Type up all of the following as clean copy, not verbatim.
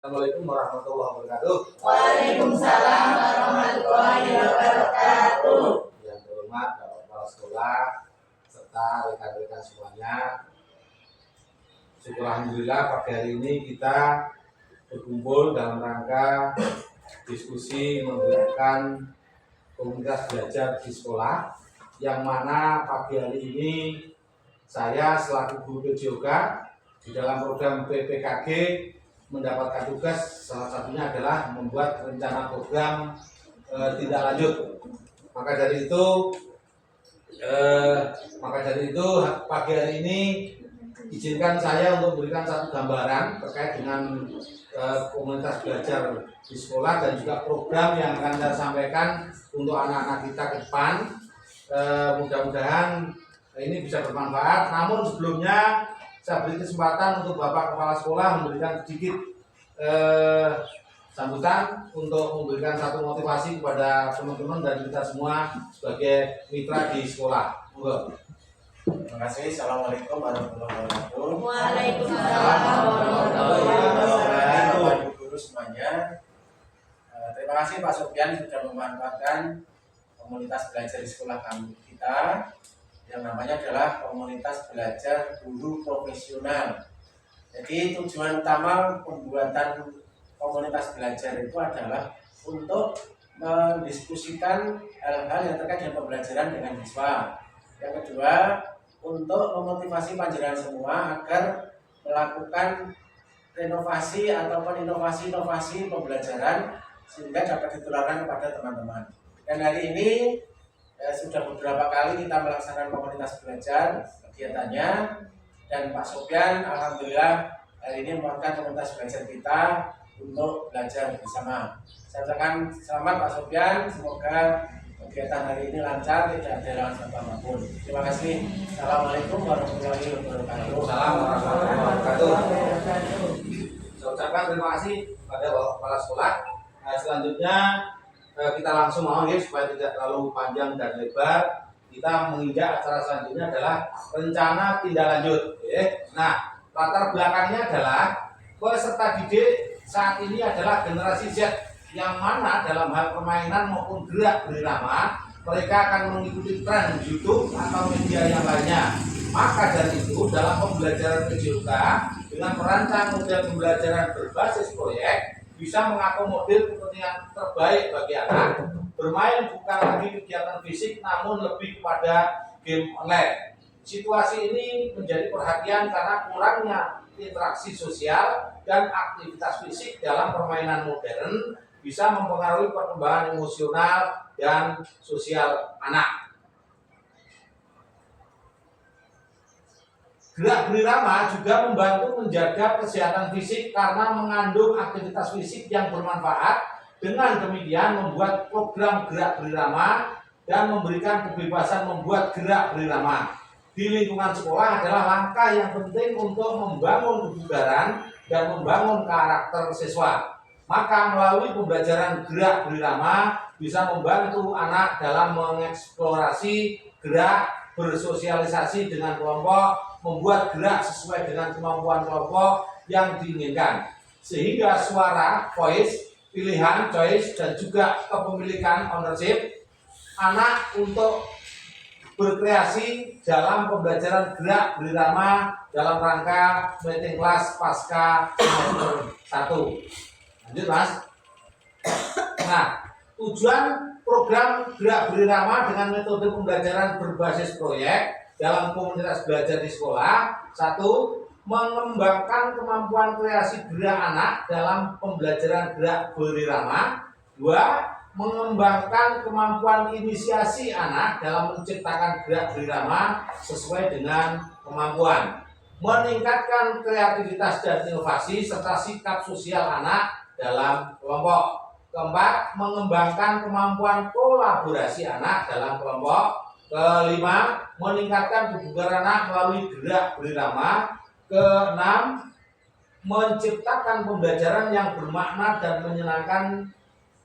Assalamualaikum warahmatullahi wabarakatuh. Waalaikumsalam warahmatullahi wabarakatuh. Yang terhormat Bapak Kepala Sekolah serta rekan-rekan semuanya. Syukur alhamdulillah pagi hari ini kita berkumpul dalam rangka diskusi memberikan komunitas belajar di sekolah, yang mana pagi hari ini saya selaku guru PJOK di dalam program PPKG mendapatkan tugas, salah satunya adalah membuat rencana program tindak lanjut. Maka dari itu pagi hari ini izinkan saya untuk memberikan satu gambaran terkait dengan komunitas belajar di sekolah dan juga program yang akan saya sampaikan untuk anak-anak kita ke depan. Mudah-mudahan ini bisa bermanfaat. Namun sebelumnya saya beri kesempatan untuk Bapak Kepala Sekolah memberikan sedikit sambutan untuk memberikan satu motivasi kepada teman-teman dan kita semua sebagai mitra di sekolah. Terima kasih. Assalamualaikum warahmatullahi wabarakatuh. Waalaikumsalam warahmatullahi wabarakatuh. Guru semuanya, terima kasih Pak Sofyan sudah memanfaatkan komunitas belajar di sekolah kami kita yang namanya adalah komunitas belajar guru profesional. Jadi tujuan utama pembuatan komunitas belajar itu adalah untuk mendiskusikan hal-hal yang terkait dengan pembelajaran dengan siswa. Yang kedua, untuk memotivasi panjenengan semua agar melakukan renovasi ataupun inovasi-inovasi pembelajaran sehingga dapat ditularkan kepada teman-teman. Dan hari ini sudah beberapa kali kita melaksanakan komunitas belajar kegiatannya, dan Pak Sofyan alhamdulillah hari ini merupakan komunitas belajar kita untuk belajar bersama. Saya ucapkan selamat Pak Sofyan, semoga kegiatan hari ini lancar, tidak ada halangan apapun. Terima kasih. Assalamualaikum warahmatullahi wabarakatuh. Assalamualaikum warahmatullahi wabarakatuh. Saya ucapkan terima kasih kepada Bapak Kepala Sekolah. Selanjutnya kita langsung supaya tidak terlalu panjang dan lebar, kita menginjak acara selanjutnya adalah rencana tindak lanjut. Nah, latar belakangnya adalah peserta didik saat ini adalah generasi Z, yang mana dalam hal permainan maupun gerak berirama mereka akan mengikuti tren YouTube atau media yang lainnya. Maka dari itu dalam pembelajaran PJOK dengan merancang model pembelajaran berbasis proyek bisa mengakomodir kepentingan terbaik bagi anak. Bermain bukan lagi kegiatan fisik, namun lebih kepada game online. Situasi ini menjadi perhatian karena kurangnya interaksi sosial dan aktivitas fisik dalam permainan modern bisa mempengaruhi perkembangan emosional dan sosial anak. Gerak berirama juga membantu menjaga kesehatan fisik karena mengandung aktivitas fisik yang bermanfaat. Dengan demikian membuat program gerak berirama dan memberikan kebebasan membuat gerak berirama di lingkungan sekolah adalah langkah yang penting untuk membangun kebugaran dan membangun karakter siswa. Maka melalui pembelajaran gerak berirama bisa membantu anak dalam mengeksplorasi gerak, bersosialisasi dengan kelompok, membuat gerak sesuai dengan kemampuan kelompok yang diinginkan, sehingga suara, voice, pilihan, choice, dan juga kepemilikan, ownership, anak untuk berkreasi dalam pembelajaran gerak berirama dalam rangka meeting kelas pasca semester 1. Lanjut Mas. Nah, tujuan program gerak berirama dengan metode pembelajaran berbasis proyek dalam komunitas belajar di sekolah: 1. Mengembangkan kemampuan kreasi gerak anak dalam pembelajaran gerak berirama. 2. Mengembangkan kemampuan inisiasi anak dalam menciptakan gerak berirama sesuai dengan kemampuan. Meningkatkan kreativitas dan inovasi serta sikap sosial anak dalam kelompok. 4. Mengembangkan kemampuan kolaborasi anak dalam kelompok. 5. Meningkatkan kebugaran anak melalui gerak berirama. 6. Menciptakan pembelajaran yang bermakna dan menyenangkan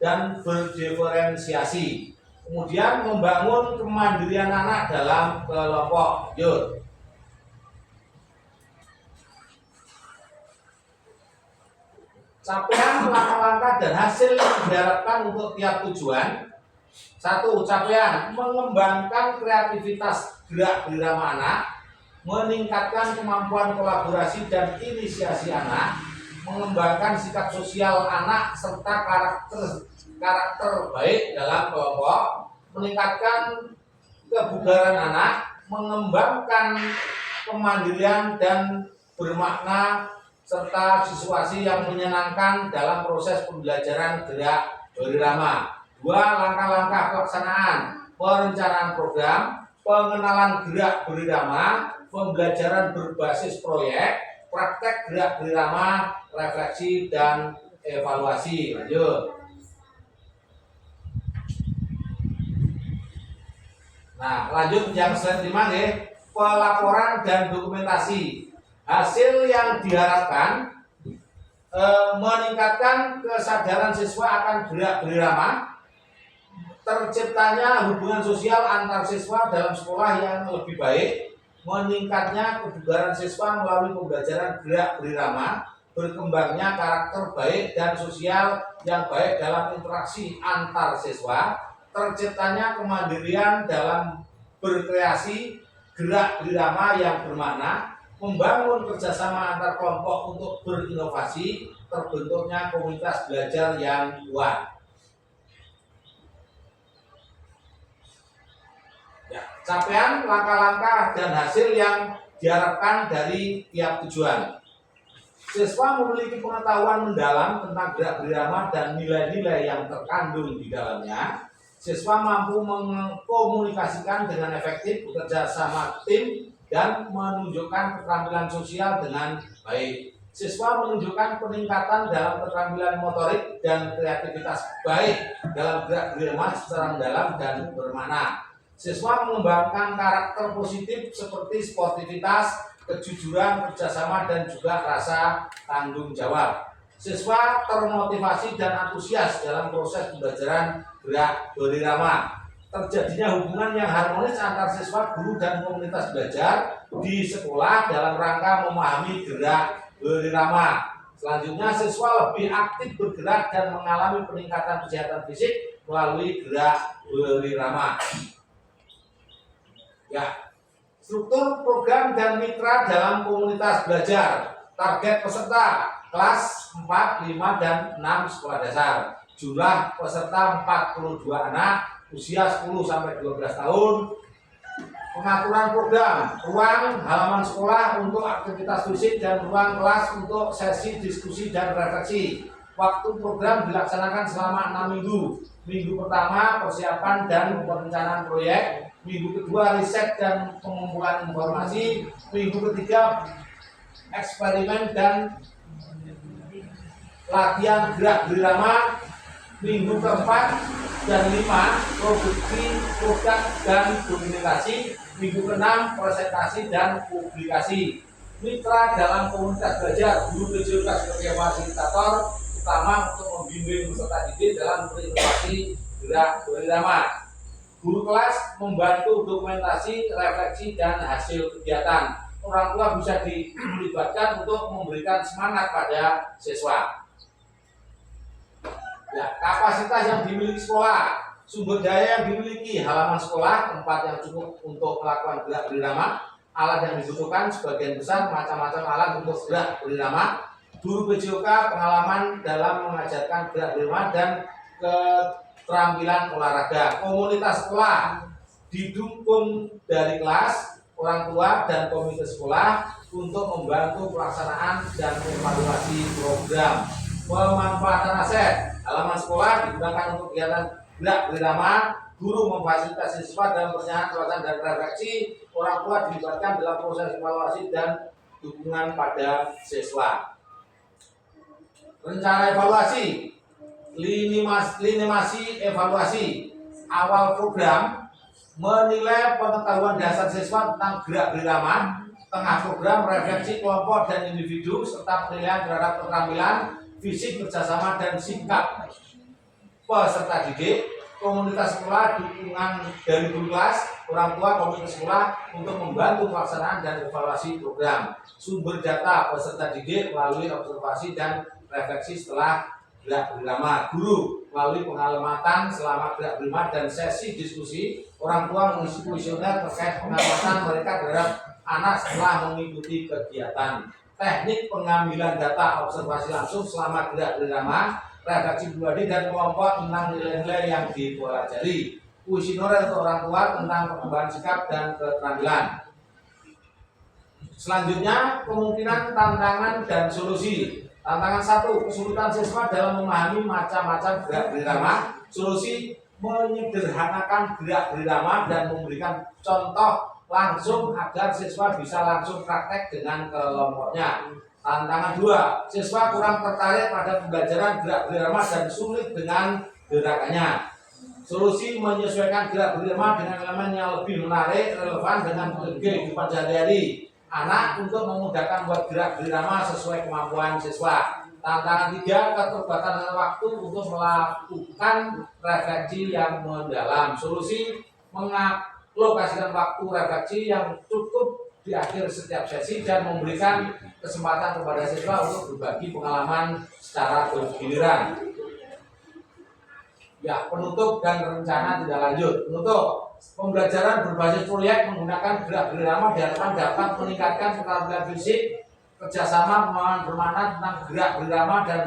dan berdiferensiasi. Kemudian membangun kemandirian anak dalam kelompok. Yuk. Capaian, langkah-langkah dan hasil yang diharapkan untuk tiap tujuan. 1. Capaian mengembangkan kreativitas gerak berirama anak, meningkatkan kemampuan kolaborasi dan inisiasi anak, mengembangkan sikap sosial anak serta karakter baik dalam kelompok, meningkatkan kebugaran anak, mengembangkan kemandirian dan bermakna serta situasi yang menyenangkan dalam proses pembelajaran gerak berirama. 2. Langkah-langkah pelaksanaan, perencanaan program, pengenalan gerak berirama, pembelajaran berbasis proyek, praktek gerak berirama, refleksi dan evaluasi. Lanjut. Nah, lanjut yang slide 5 nih, pelaporan dan dokumentasi. Hasil yang diharapkan meningkatkan kesadaran siswa akan gerak berirama, terciptanya hubungan sosial antar siswa dalam sekolah yang lebih baik, meningkatnya kebugaran siswa melalui pembelajaran gerak berirama, berkembangnya karakter baik dan sosial yang baik dalam interaksi antar siswa, terciptanya kemandirian dalam berkreasi, gerak berirama yang bermakna, membangun kerjasama antar kelompok untuk berinovasi, terbentuknya komunitas belajar yang kuat. Capaian, langkah-langkah dan hasil yang diharapkan dari tiap tujuan. Siswa memiliki pengetahuan mendalam tentang gerak berirama dan nilai-nilai yang terkandung di dalamnya. Siswa mampu mengkomunikasikan dengan efektif, bekerja sama tim, dan menunjukkan keterampilan sosial dengan baik. Siswa menunjukkan peningkatan dalam keterampilan motorik dan kreativitas baik dalam gerak berirama secara mendalam dan bermakna. Siswa mengembangkan karakter positif seperti sportivitas, kejujuran, kerjasama, dan juga rasa tanggung jawab. Siswa termotivasi dan antusias dalam proses pembelajaran gerak berirama. Terjadinya hubungan yang harmonis antar siswa, guru, dan komunitas belajar di sekolah dalam rangka memahami gerak berirama. Selanjutnya, siswa lebih aktif bergerak dan mengalami peningkatan kesehatan fisik melalui gerak berirama. Ya, struktur program dan mitra dalam komunitas belajar. Target peserta kelas 4, 5, dan 6 sekolah dasar. Jumlah peserta 42 anak, usia 10-12 tahun. Pengaturan program, ruang halaman sekolah untuk aktivitas fisik dan ruang kelas untuk sesi diskusi dan refleksi. Waktu program dilaksanakan selama 6 minggu. Minggu pertama persiapan dan perencanaan proyek, minggu kedua riset dan pengumpulan informasi, minggu ketiga eksperimen dan latihan gerak berirama, minggu keempat dan 5 produksi produk dan dokumentasi, minggu keenam presentasi dan publikasi. Mitra dalam komunitas belajar, guru PJK sebagai fasilitator utama untuk membimbing peserta didik dalam berinovasi gerak berirama. Guru kelas membantu dokumentasi, refleksi, dan hasil kegiatan. Orang tua bisa dilibatkan untuk memberikan semangat pada siswa. Ya, kapasitas yang dimiliki sekolah, sumber daya yang dimiliki, halaman sekolah, tempat yang cukup untuk melakukan gerak berirama, alat yang dibutuhkan sebagian besar macam-macam alat untuk gerak berirama, guru PJK pengalaman dalam mengajarkan gerak berirama dan keterampilan olahraga. Komunitas sekolah didukung dari kelas, orang tua, dan komite sekolah untuk membantu pelaksanaan dan evaluasi program. Pemanfaatan aset, halaman sekolah digunakan untuk kegiatan gerak berirama, guru memfasilitasi siswa dalam perencanaan, pelaksanaan, dan refleksi, orang tua dilibatkan dalam proses evaluasi dan dukungan pada siswa. Rencana evaluasi, linimasi evaluasi. Awal program menilai pengetahuan dasar siswa tentang gerak berirama, tengah program refleksi kelompok dan individu serta penilaian terhadap keterampilan fisik, kerjasama, dan sikap peserta didik. Komunitas sekolah dukungan dari guru kelas, orang tua, komunitas sekolah untuk membantu pelaksanaan dan evaluasi program. Sumber data peserta didik melalui observasi dan refleksi setelah gerak berirama. Guru melalui pengamatan selama gerak berirama dan sesi diskusi, orang tua mengisi kuesioner terkait pengamatan mereka terhadap anak setelah mengikuti kegiatan. Teknik pengambilan data observasi langsung selama gerak berirama, refleksi pribadi dan kelompok tentang nilai-nilai yang dipelajari. Kuesioner untuk orang tua tentang perkembangan sikap dan keterampilan. Selanjutnya, kemungkinan tantangan dan solusi. Tantangan 1, kesulitan siswa dalam memahami macam-macam gerak berirama. Solusi, menyederhanakan gerak berirama dan memberikan contoh langsung agar siswa bisa langsung praktek dengan kelompoknya. Tantangan 2, siswa kurang tertarik pada pembelajaran gerak berirama dan sulit dengan gerakannya. Solusi, menyesuaikan gerak berirama dengan elemen yang lebih menarik, relevan dengan kehidupan sehari-hari anak untuk memudahkan buat gerak berirama sesuai kemampuan siswa. Tantangan 3, keterbatasan waktu untuk melakukan refleksi yang mendalam. Solusi, mengalokasikan waktu refleksi yang cukup di akhir setiap sesi dan memberikan kesempatan kepada siswa untuk berbagi pengalaman secara bergiliran. Ya, penutup dan rencana tidak lanjut. Penutup, pembelajaran berbasis proyek menggunakan gerak berirama diharapkan dapat meningkatkan keterampilan fisik, kerjasama, pemahaman bermakna tentang gerak berirama dan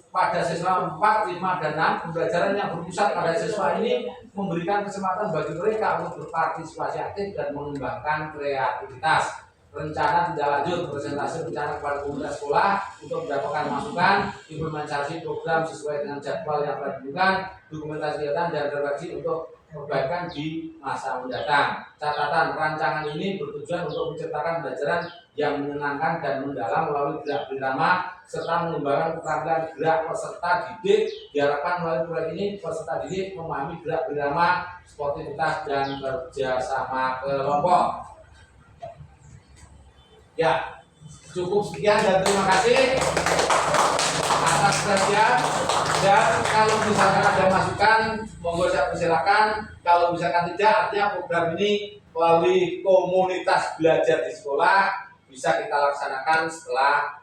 pada siswa 4, 5, dan 6. Pembelajaran yang berpusat pada siswa ini memberikan kesempatan bagi mereka untuk berpartisipasi aktif dan mengembangkan kreativitas. Rencana tidak lanjut, presentasi rencana kepada komunitas sekolah untuk mendapatkan masukan, implementasi program sesuai dengan jadwal yang telah ditentukan, dokumentasi kegiatan dan refleksi untuk perbaikan di masa mendatang. Catatan, rancangan ini bertujuan untuk menciptakan pembelajaran yang menyenangkan dan mendalam melalui gerak berirama serta mengembangkan keterampilan gerak peserta didik. Diharapkan melalui proyek ini peserta didik memahami gerak berirama, sportivitas dan kerjasama kelompok. Ya, cukup sekian dan terima kasih atas perhatian. Dan kalau misalkan ada masukan, monggo saya persilakan. Kalau misalkan tidak, artinya program ini melalui komunitas belajar di sekolah bisa kita laksanakan setelah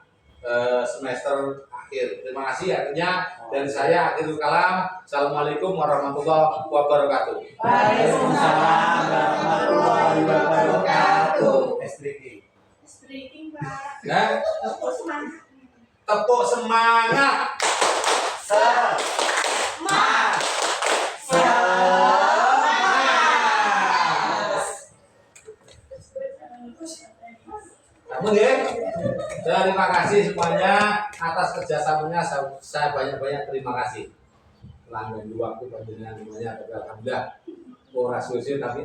semester akhir. Terima kasih. Artinya dari saya Akhirul Kalam. Assalamualaikum warahmatullahi wabarakatuh. Waalaikumsalam warahmatullahi wabarakatuh. Speaking, Pak. Ya, Tepuk semangat. tepuk semangat. Semangat. Namun ya, terima kasih semuanya atas kerjasamanya. Saya banyak-banyak terima kasih. Telah menunggu waktu panjenengan semuanya. Alhamdulillah. Ora suwe tapi